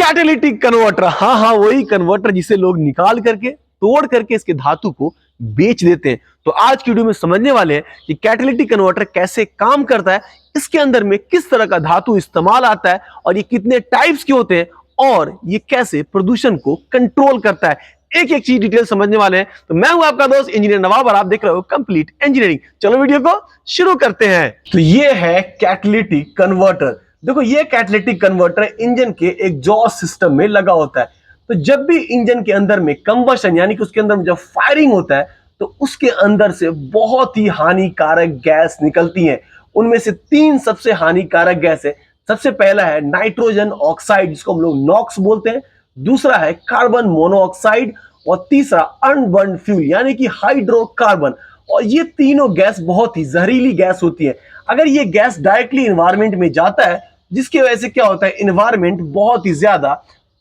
Catalytic converter, हाँ वही converter जिसे लोग निकाल करके तोड़ करके इसके धातु को बेच देते हैं। तो आज की वीडियो में समझने वाले हैं कि कैटालिटिक कन्वर्टर कैसे काम करता है, इसके अंदर में किस तरह का धातु इस्तेमाल आता है और ये कितने टाइप्स के होते हैं और ये कैसे प्रदूषण को कंट्रोल करता है। एक एक चीज डिटेल समझने वाले हैं। तो मैं हूं आपका दोस्त इंजीनियर नवाब और आप देख रहे हो कंप्लीट इंजीनियरिंग। चलो वीडियो को शुरू करते हैं। तो ये है कैटालिटिक कन्वर्टर। देखो ये कैटालिटिक कन्वर्टर इंजन के एग्जॉस्ट सिस्टम में लगा होता है। तो जब भी इंजन के अंदर में कंबशन यानी कि उसके अंदर में जब फायरिंग होता है तो उसके अंदर से बहुत ही हानिकारक गैस निकलती हैं। उनमें से 3 सबसे हानिकारक गैस है। सबसे पहला है नाइट्रोजन ऑक्साइड जिसको हम लोग नॉक्स बोलते हैं, दूसरा है कार्बन मोनोऑक्साइड और तीसरा अनबर्न फ्यूल यानी कि हाइड्रोकार्बन। और ये तीनों गैस बहुत ही जहरीली गैस होती है। अगर ये गैस डायरेक्टली एनवायरमेंट में जाता है जिसकी वजह से क्या होता है, एनवायरमेंट बहुत ही ज्यादा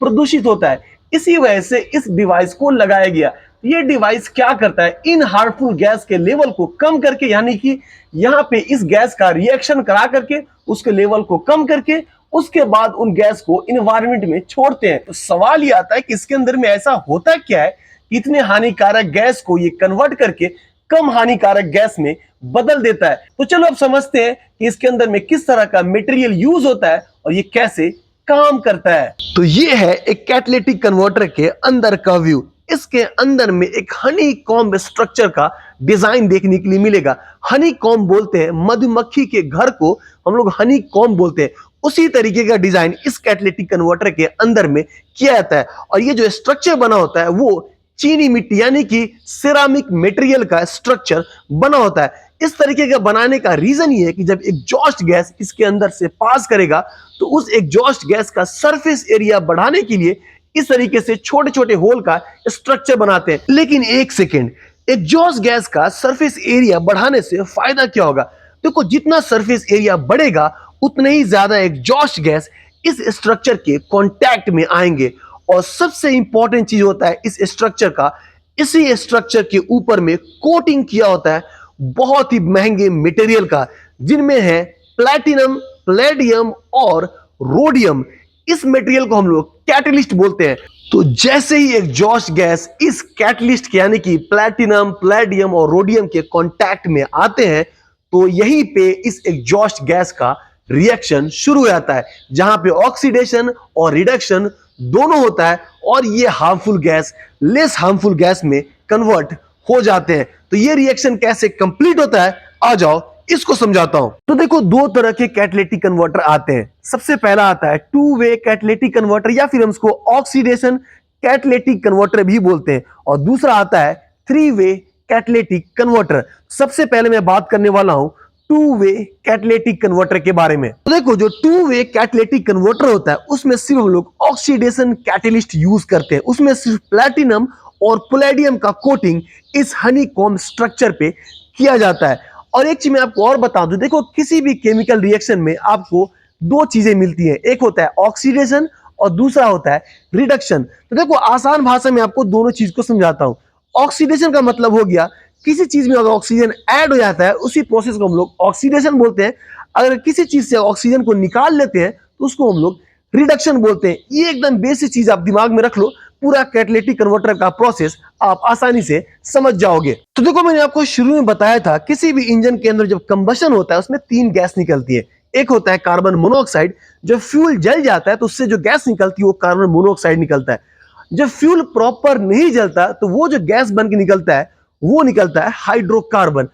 प्रदूषित होता है। इसी वजह से इस डिवाइस को लगाया गया। ये डिवाइस क्या करता है, इन हार्मफुल गैस के लेवल को कम करके यानी कि यहाँ पे इस गैस का रिएक्शन करा करके उसके लेवल को कम करके उसके बाद उन गैस को एनवायरमेंट में छोड़ते हैं। तो सवाल ये आता है कि इसके अंदर में ऐसा होता क्या है कि इतने हानिकारक गैस को ये कन्वर्ट करके कम हानिकारक गैस में बदल देता है। तो चलो अब समझते हैं कि इसके अंदर में किस तरह का मटेरियल यूज होता है और ये कैसे काम करता है। तो ये है एक कैटालिटिक कन्वर्टर के अंदर का व्यू। इसके अंदर में एक हनी कॉम्ब स्ट्रक्चर का डिजाइन देखने के लिए मिलेगा। हनी कॉम्ब बोलते हैं, मधुमक्खी के घर को हम लोग हनी कॉम्ब बोलते हैं। उसी तरीके का डिजाइन इस कैटालिटिक कन्वर्टर के अंदर में किया जाता है। और ये जो स्ट्रक्चर बना होता है वो चीनी मिट्टी यानी कि सिरामिक मटेरियल का स्ट्रक्चर बना होता है। इस तरीके का बनाने का रीजन ये है कि जब एग्जॉस्ट गैस इसके अंदर से पास करेगा तो उस एग्जॉस्ट गैस का सरफेस एरिया बढ़ाने के लिए इस तरीके से छोटे छोटे होल का स्ट्रक्चर बनाते हैं। लेकिन एक सेकेंड, एग्जॉस्ट गैस का सरफेस एरिया बढ़ाने से फायदा क्या होगा? देखो जितना सरफेस एरिया बढ़ेगा उतने ही ज्यादा एग्जॉस्ट गैस इस स्ट्रक्चर के कांटेक्ट में आएंगे। और सबसे इंपॉर्टेंट चीज होता है इस स्ट्रक्चर का, इसी स्ट्रक्चर के ऊपर में कोटिंग किया होता है बहुत ही महंगे मटेरियल का, जिनमें है प्लैटिनम, पैलेडियम और रोडियम। इस मटेरियल को हम लोग कैटलिस्ट बोलते हैं। तो जैसे ही एग्जॉस्ट गैस इस कैटलिस्ट के यानी कि प्लैटिनम, पैलेडियम और रोडियम के कांटेक्ट में आते हैं तो यहीं पे इस एग्जॉस्ट गैस का रिएक्शन शुरू हो जाता है, जहां पे ऑक्सीडेशन और रिडक्शन दोनों होता है और ये harmful gas less harmful gas में कन्वर्ट हो जाते हैं। तो ये रिएक्शन कैसे कंप्लीट होता है, आ जाओ इसको समझाता हूं। तो देखो 2 तरह के कैटालिटिक कन्वर्टर आते हैं। सबसे पहला आता है 2 वे कैटालिटिक कन्वर्टर या फिर हम इसको ऑक्सीडेशन कैटालिटिक कन्वर्टर भी बोलते हैं, और दूसरा आता है 3 वे कैटालिटिक कन्वर्टर। सबसे पहले मैं बात करने वाला हूं 2 वे कैटालिटिक कन्वर्टर के बारे में। तो देखो जो 2 वे कैटालिटिक कन्वर्टर होता है उसमें सिर्फ हम लोग ऑक्सीडेशन कैटलिस्ट यूज करते हैं। उसमें सिर्फ प्लैटिनम और पैलेडियम का कोटिंग इस हनीकॉम्ब स्ट्रक्चर पे किया जाता है। और एक चीज मैं आपको और बता दूं, देखो किसी भी केमिकल रिएक्शन में आपको 2 चीजें मिलती हैं, एक होता है ऑक्सीडेशन और दूसरा होता है रिडक्शन। तो देखो आसान भाषा में आपको दोनों चीज को समझाता हूं। ऑक्सीडेशन का मतलब हो गया किसी चीज में अगर ऑक्सीजन ऐड हो जाता है उसी प्रोसेस को हम लोग ऑक्सीडेशन बोलते हैं। अगर किसी चीज से ऑक्सीजन को निकाल लेते हैं तो उसको हम लोग रिडक्शन बोलते हैं। ये एकदम बेसिक चीज आप दिमाग में रख लो, पूरा कैटालिटिक कन्वर्टर का प्रोसेस आप आसानी से समझ जाओगे। तो देखो मैंने आपको शुरू में बताया था किसी भी इंजन के अंदर जब कंबशन होता है उसमें 3 गैस निकलती है। एक होता है कार्बन मोनोऑक्साइड, जब फ्यूल जल जाता है तो उससे जो गैस निकलती है वो कार्बन मोनोऑक्साइड निकलता है। जब फ्यूल प्रॉपर नहीं जलता तो वो जो गैस बन के निकलता है वो निकलता है हाइड्रोकार्बन।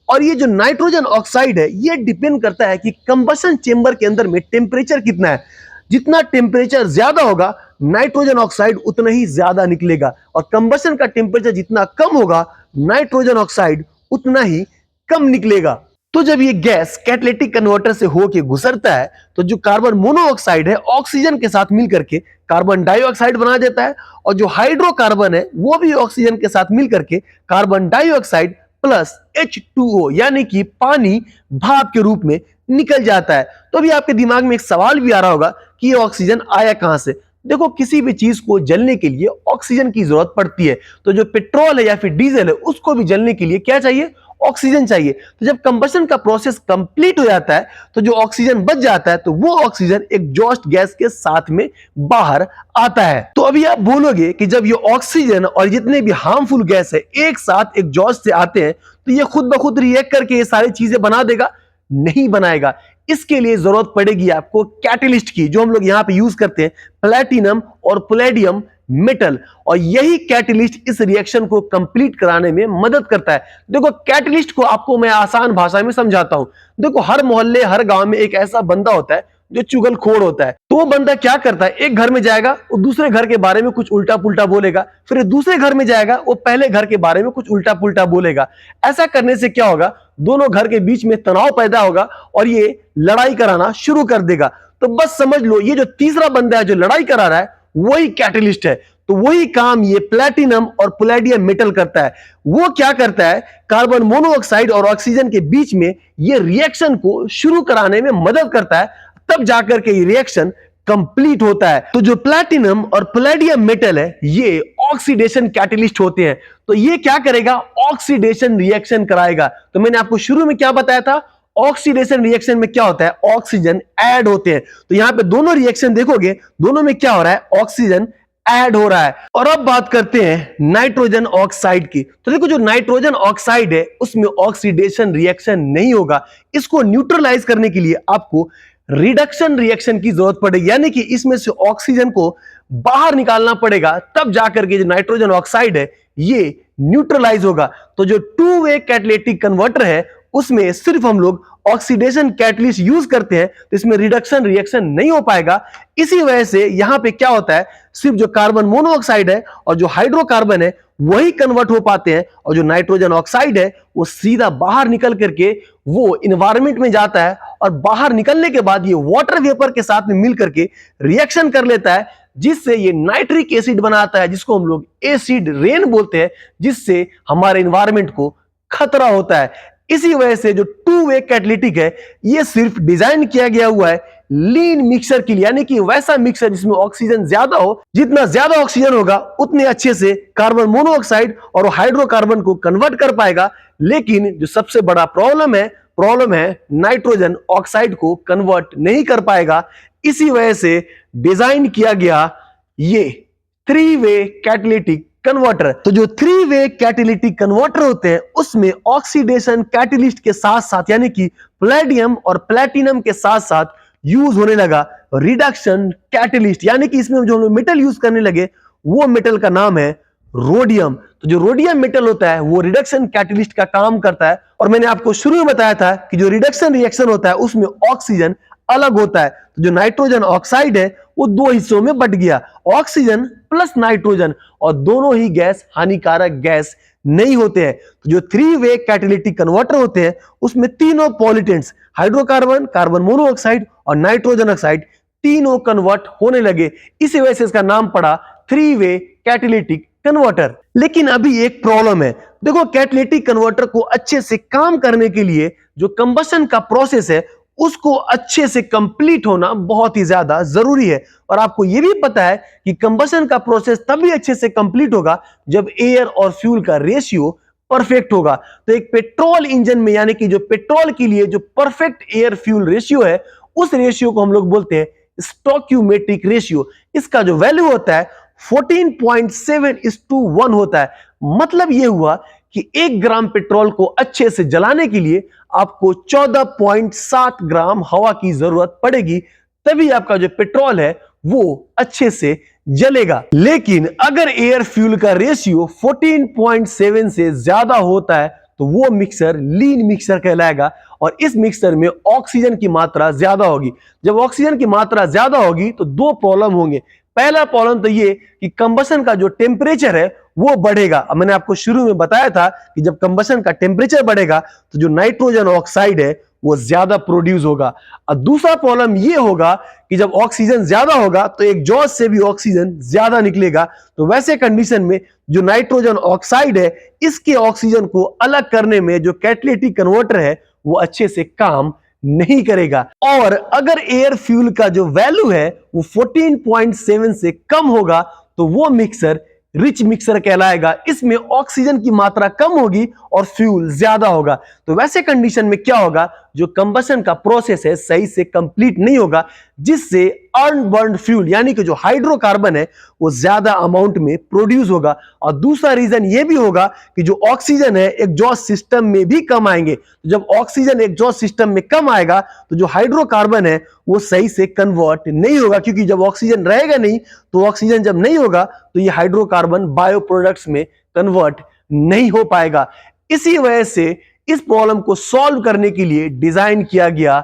और ये जो नाइट्रोजन ऑक्साइड है ये डिपेंड करता है कि कंबशन चेंबर के अंदर में टेम्परेचर कितना है। जितना टेम्परेचर ज्यादा होगा नाइट्रोजन ऑक्साइड उतना ही ज्यादा निकलेगा, और कंबशन का टेम्परेचर जितना कम होगा नाइट्रोजन ऑक्साइड उतना ही कम निकलेगा। तो जब ये गैस कैटालिटिक कन्वर्टर से होके गुजरता है तो जो कार्बन मोनोऑक्साइड है ऑक्सीजन के साथ मिलकर के कार्बन डाइऑक्साइड बना देता है, और जो हाइड्रोकार्बन है वो भी ऑक्सीजन के साथ मिलकर के कार्बन डाइऑक्साइड प्लस H2O यानी कि पानी भाप के रूप में निकल जाता है। तो अभी आपके दिमाग में एक सवाल भी आ रहा होगा कि ये ऑक्सीजन आया कहां से। देखो किसी भी चीज को जलने के लिए ऑक्सीजन की जरूरत पड़ती है। तो जो पेट्रोल है या फिर डीजल है उसको भी जलने के लिए क्या चाहिए, ऑक्सीजन चाहिए। तो जब कंबशन का प्रोसेस कंप्लीट हो जाता है तो जो ऑक्सीजन बच जाता है तो वो ऑक्सीजन एग्जॉस्ट गैस के साथ में बाहर आता है। तो अभी आप बोलोगे कि जब ये ऑक्सीजन और जितने भी हार्मफुल गैस है एक साथ एग्जॉस्ट से आते हैं तो ये खुद ब खुद रिएक्ट करके ये सारी चीजें बना देगा? नहीं बनाएगा। इसके लिए जरूरत पड़ेगी आपको कैटलिस्ट की, जो हम लोग यहां पे यूज करते हैं, प्लैटिनम और पैलेडियम मेटल। और यही कैटलिस्ट इस रिएक्शन को कंप्लीट कराने में मदद करता है। देखो कैटलिस्ट को आपको मैं आसान भाषा में समझाता हूं। देखो हर मोहल्ले हर गांव में एक ऐसा बंदा होता है जो चुगलखोर होता है। तो वो बंदा क्या करता है, एक घर में जाएगा वो दूसरे घर के बारे में कुछ उल्टा पुल्टा बोलेगा, फिर दूसरे घर में जाएगा वो पहले घर के बारे में कुछ उल्टा पुल्टा बोलेगा। ऐसा करने से क्या होगा, दोनों घर के बीच में तनाव पैदा होगा और ये लड़ाई कराना शुरू कर देगा। तो बस समझ लो ये जो तीसरा बंदा है जो लड़ाई करा रहा है वही कैटलिस्ट है। तो वही काम ये प्लैटिनम और पैलेडियम मेटल करता है। वो क्या करता है, कार्बन मोनोऑक्साइड और ऑक्सीजन के बीच में ये रिएक्शन को शुरू कराने में मदद करता है, तब जाकर के ये रिएक्शन कंप्लीट होता है। तो जो प्लैटिनम और पैलेडियम मेटल है ये ऑक्सीडेशन कैटलिस्ट होते हैं। तो ये क्या करेगा, ऑक्सीडेशन रिएक्शन कराएगा। तो मैंने आपको शुरू में क्या बताया था, ऑक्सीडेशन रिएक्शन में क्या होता है, ऑक्सीजन ऐड होते हैं। तो यहां पे दोनों रिएक्शन देखोगे, दोनों में क्या हो रहा है, ऑक्सीजन ऐड हो रहा है। और अब बात करते हैं नाइट्रोजन ऑक्साइड की। तो देखो जो नाइट्रोजन ऑक्साइड है उसमें ऑक्सीडेशन रिएक्शन नहीं होगा। इसको न्यूट्रलाइज करने के लिए आपको रिडक्शन रिएक्शन की जरूरत पड़ेगी, यानी कि इसमें से ऑक्सीजन को बाहर निकालना पड़ेगा, तब जाकर के जो नाइट्रोजन ऑक्साइड है ये न्यूट्रलाइज होगा। तो जो टू वे कैटालिटिक कन्वर्टर है उसमें सिर्फ हम लोग ऑक्सीडेशन कैटलिस्ट यूज करते हैं, तो इसमें रिडक्शन रिएक्शन नहीं हो पाएगा। इसी वजह से यहां पे क्या होता है, सिर्फ जो कार्बन मोनोऑक्साइड है और जो हाइड्रोकार्बन है वही कन्वर्ट हो पाते हैं, और जो नाइट्रोजन ऑक्साइड है वो सीधा बाहर निकल करके वो इन्वायरमेंट में जाता है, और बाहर निकलने के बाद ये वाटर वेपर के साथ में मिल करके रिएक्शन कर लेता है, जिससे ये नाइट्रिक एसिड बनाता है, जिसको हम लोग एसिड रेन बोलते हैं, जिससे हमारे इन्वायरमेंट को खतरा होता है। इसी वजह से जो टू वे कैटालिटिक है ये सिर्फ डिजाइन किया गया हुआ है लीन मिक्सर के लिए, यानी कि वैसा मिक्सर जिसमें ऑक्सीजन ज्यादा हो। जितना ज्यादा ऑक्सीजन होगा उतने अच्छे से कार्बन मोनोऑक्साइड और हाइड्रोकार्बन को कन्वर्ट कर पाएगा। लेकिन जो सबसे बड़ा प्रॉब्लम है नाइट्रोजन ऑक्साइड को कन्वर्ट नहीं कर पाएगा। इसी वजह से डिजाइन किया गया ये थ्री वे कैटालिटिक कन्वर्टर। तो जो थ्री वे कैटालिटिक कन्वर्टर होते हैं उसमें ऑक्सीडेशन कैटलिस्ट के साथ साथ, यानी कि पैलेडियम और प्लैटिनम के साथ साथ यूज होने लगा रिडक्शन कैटलिस्ट, यानी कि इसमें जो हम लोग मेटल यूज करने लगे वो मेटल का नाम है रोडियम। तो जो रोडियम मेटल होता है वो रिडक्शन कैटलिस्ट का काम करता है। और मैंने आपको शुरू में बताया था कि जो रिडक्शन रिएक्शन होता है उसमें ऑक्सीजन अलग होता है। तो जो नाइट्रोजन ऑक्साइड है वो दो हिस्सों में बट गया, ऑक्सीजन प्लस नाइट्रोजन, और दोनों ही गैस हानिकारक गैस नहीं होते हैं। तो जो थ्री वे कैटालिटिक कन्वर्टर होते हैं उसमें तीनों पॉल्यूटेंट्स हाइड्रोकार्बन, कार्बन मोनोऑक्साइड और नाइट्रोजन ऑक्साइड तीनों कन्वर्ट होने लगे। इसी वजह से इसका नाम पड़ा थ्री वे कैटालिटिक कन्वर्टर। लेकिन अभी एक प्रॉब्लम है, देखो कैटालिटिक कन्वर्टर को अच्छे से काम करने के लिए जो कंबशन का प्रोसेस है उसको अच्छे से कंप्लीट होना बहुत ही ज्यादा जरूरी है। और आपको यह भी पता है कि कंबशन का प्रोसेस तभी अच्छे से कंप्लीट होगा जब एयर और फ्यूल का रेशियो परफेक्ट होगा। तो एक पेट्रोल इंजन में, यानी कि जो पेट्रोल के लिए जो परफेक्ट एयर फ्यूल रेशियो है उस रेशियो को हम लोग बोलते हैं स्टोइकियोमेट्रिक रेशियो। इसका जो वैल्यू होता है 14.7:1 होता है। मतलब यह हुआ कि 1 ग्राम पेट्रोल को अच्छे से जलाने के लिए आपको 14.7 ग्राम हवा की जरूरत पड़ेगी, तभी आपका जो पेट्रोल है वो अच्छे से जलेगा। लेकिन अगर एयर फ्यूल का रेशियो 14.7 से ज्यादा होता है तो वो मिक्सर लीन मिक्सर कहलाएगा, और इस मिक्सर में ऑक्सीजन की मात्रा ज्यादा होगी। जब ऑक्सीजन की मात्रा ज्यादा होगी तो दो प्रॉब्लम होंगे। पहला प्रॉब्लम तो ये कि कंबशन का जो टेम्परेचर है वो बढ़ेगा। अब मैंने आपको शुरू में बताया था कि जब कंबशन का टेम्परेचर बढ़ेगा तो जो नाइट्रोजन ऑक्साइड है वो ज्यादा प्रोड्यूस होगा। और दूसरा प्रॉब्लम ये होगा कि जब ऑक्सीजन ज्यादा होगा तो एग्जॉस्ट से भी ऑक्सीजन ज्यादा निकलेगा। तो वैसे कंडीशन में जो नाइट्रोजन ऑक्साइड है इसके ऑक्सीजन को अलग करने में जो कैटालिटिक कन्वर्टर है वो अच्छे से काम नहीं करेगा। और अगर एयर फ्यूल का जो वैल्यू है वो 14.7 से कम होगा तो वो मिक्सर रिच मिक्सर कहलाएगा। इसमें ऑक्सीजन की मात्रा कम होगी और फ्यूल ज्यादा होगा। तो वैसे कंडीशन में क्या होगा, जो कंबशन का प्रोसेस है सही से कंप्लीट नहीं होगा, जिससे अनबर्न्ड फ्यूल यानी कि जो हाइड्रोकार्बन है वो ज्यादा अमाउंट में प्रोड्यूस होगा। और दूसरा रीजन ये भी होगा कि जो ऑक्सीजन है एग्जॉस्ट सिस्टम में भी कम आएंगे। तो जब ऑक्सीजन एग्जॉस्ट सिस्टम में कम आएगा तो जो हाइड्रोकार्बन है वो सही से कन्वर्ट नहीं होगा, क्योंकि जब ऑक्सीजन रहेगा नहीं तो ऑक्सीजन जब नहीं होगा तो ये हाइड्रोकार्बन बायो प्रोडक्ट्स में कन्वर्ट नहीं हो पाएगा। इसी वजह से इस प्रॉब्लम को सॉल्व करने के लिए डिजाइन किया गया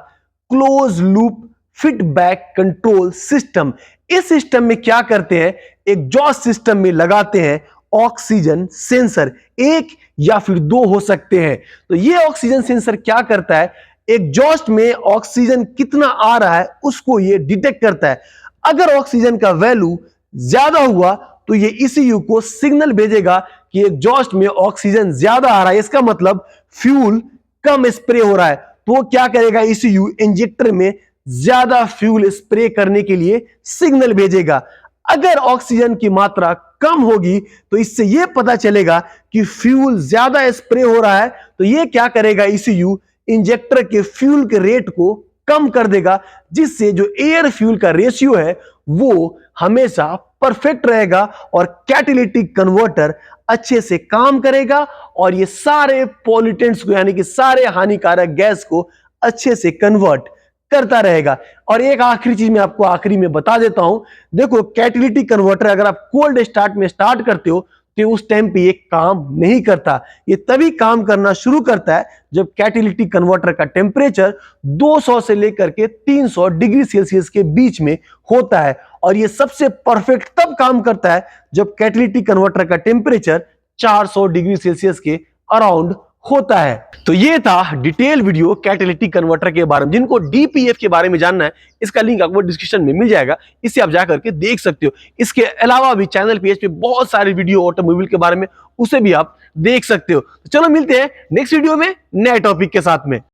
close loop feedback control system. इस सिस्टम में क्या करते हैं, एग्जॉस्ट सिस्टम में लगाते हैं ऑक्सीजन सेंसर, एक या फिर दो हो सकते हैं। तो ये ऑक्सीजन सेंसर क्या करता है, एग्जॉस्ट में ऑक्सीजन कितना आ रहा है उसको ये डिटेक्ट करता है। अगर ऑक्सीजन का वैल्यू ज्यादा हुआ तो ये ईसीयू को सिग्नल भेजेगा कि एग्जॉस्ट में ऑक्सीजन ज्यादा आ रहा है, इसका मतलब फ्यूल कम स्प्रे हो रहा है। तो वो क्या करेगा, ईसीयू इंजेक्टर में ज्यादा फ्यूल स्प्रे करने के लिए सिग्नल भेजेगा। अगर ऑक्सीजन की मात्रा कम होगी तो इससे यह पता चलेगा कि फ्यूल ज्यादा स्प्रे हो रहा है, तो यह क्या करेगा, ईसीयू इंजेक्टर के फ्यूल के रेट को कम कर देगा, जिससे जो एयर फ्यूल का रेशियो है वो हमेशा परफेक्ट रहेगा और कैटालिटिक कन्वर्टर अच्छे से काम करेगा और ये सारे पॉल्यूटेंट्स को यानी कि सारे हानिकारक गैस को अच्छे से कन्वर्ट करता रहेगा। और एक आखिरी चीज मैं आपको आखिरी में बता देता हूं, देखो कैटालिटिक कन्वर्टर अगर आप कोल्ड स्टार्ट में स्टार्ट करते हो तो उस टाइम पे ये काम नहीं करता। ये तभी काम करना शुरू करता है जब कैटालिटिक कन्वर्टर का टेम्परेचर 200 से लेकर के 300 डिग्री सेल्सियस के बीच में होता है। और ये सबसे परफेक्ट तब काम करता है जब कैटालिटिक कन्वर्टर का टेम्परेचर 400 डिग्री सेल्सियस के अराउंड होता है। तो ये था डिटेल वीडियो कैटालिटिक कन्वर्टर के बारे में। जिनको डीपीएफ के बारे में जानना है, इसका लिंक आपको डिस्क्रिप्शन में मिल जाएगा, इसे आप जाकर के देख सकते हो। इसके अलावा भी चैनल पेज पे बहुत सारे वीडियो ऑटोमोबाइल के बारे में, उसे भी आप देख सकते हो। तो चलो मिलते हैं नेक्स्ट वीडियो में नए टॉपिक के साथ में।